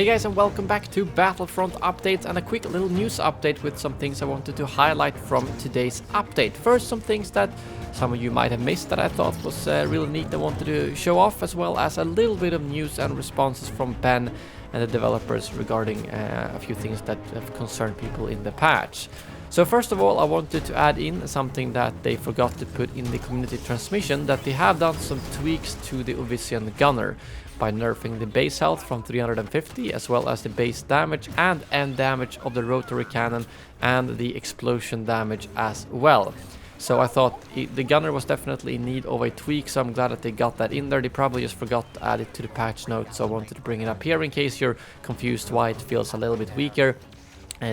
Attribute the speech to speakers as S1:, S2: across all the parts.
S1: Hey guys, and welcome back to Battlefront Updates and a quick little news update with some things I wanted to highlight from today's update. First, some things that some of you might have missed that I thought was really neat and wanted to show off, as well as a little bit of news and responses from Ben and the developers regarding a few things that have concerned people in the patch. So first of all, I wanted to add in something that they forgot to put in the community transmission, that they have done some tweaks to the Ovisian gunner by nerfing the base health from 350 as well as the base damage and end damage of the rotary cannon and the explosion damage as well. So I thought the gunner was definitely in need of a tweak, so I'm glad that they got that in there. They probably just forgot to add it to the patch notes, so I wanted to bring it up here in case you're confused why it feels a little bit weaker.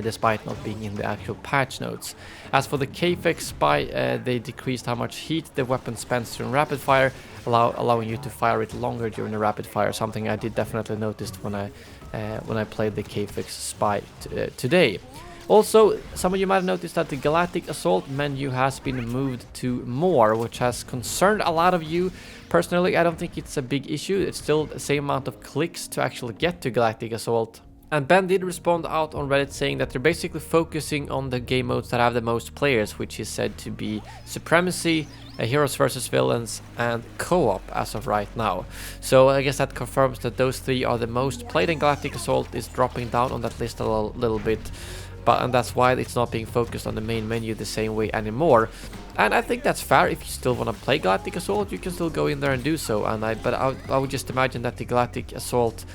S1: Despite not being in the actual patch notes. As for the KFX spy, they decreased how much heat the weapon spends during rapid fire, allowing you to fire it longer during the rapid fire, something I did definitely notice when I played the KFX spy today. Also, some of you might have noticed that the Galactic Assault menu has been moved to more, which has concerned a lot of you. Personally, I don't think it's a big issue. It's still the same amount of clicks to actually get to Galactic Assault. And Ben did respond out on Reddit saying that they're basically focusing on the game modes that have the most players, which is said to be Supremacy, Heroes vs Villains, and Co-op as of right now. So I guess that confirms that those three are the most played, and Galactic Assault is dropping down on that list a little bit. And that's why it's not being focused on the main menu the same way anymore. And I think that's fair. If you still want to play Galactic Assault, you can still go in there and do so. But I would just imagine that the Galactic Assault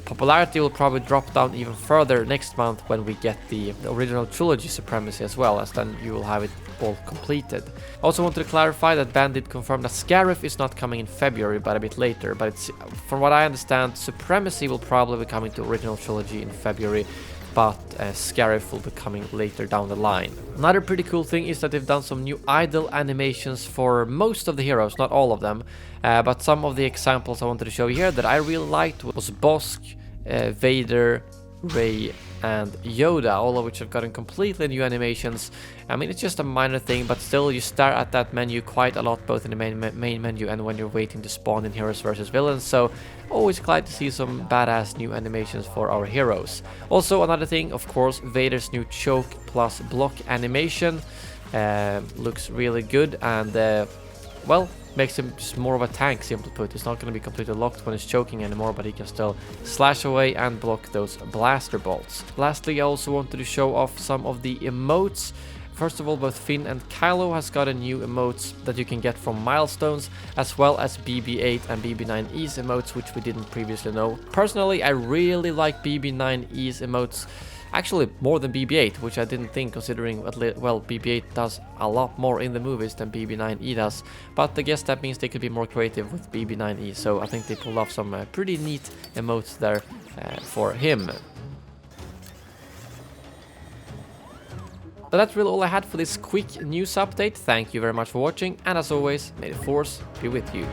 S1: popularity will probably drop down even further next month when we get the original trilogy Supremacy as well, as then you will have it all completed. Also wanted to clarify that Ben did confirm that Scarif is not coming in February but a bit later, but it's, from what I understand, Supremacy will probably be coming to original trilogy in February, but Scarif will be coming later down the line. Another pretty cool thing is that they've done some new idle animations for most of the heroes, not all of them, but some of the examples I wanted to show you here that I really liked was Bosk, Vader, Rey, and Yoda, all of which have gotten completely new animations. I mean, it's just a minor thing, but still you stare at that menu quite a lot, both in the main menu and when you're waiting to spawn in Heroes vs Villains, so always glad to see some badass new animations for our heroes. Also, another thing, of course, Vader's new choke plus block animation looks really good, and well, makes him just more of a tank, simply put. It's not going to be completely locked when he's choking anymore, but he can still slash away and block those blaster bolts. Lastly, I also wanted to show off some of the emotes. First of all, both Finn and Kylo has got a new emotes that you can get from milestones, as well as BB-8 and BB-9E's emotes, which we didn't previously know. Personally, I really like BB-9E's emotes. Actually, more than BB-8, which I didn't think, considering, well, BB-8 does a lot more in the movies than BB-9E does. But I guess that means they could be more creative with BB-9E, so I think they pulled off some pretty neat emotes there for him. So that's really all I had for this quick news update. Thank you very much for watching, and as always, may the Force be with you.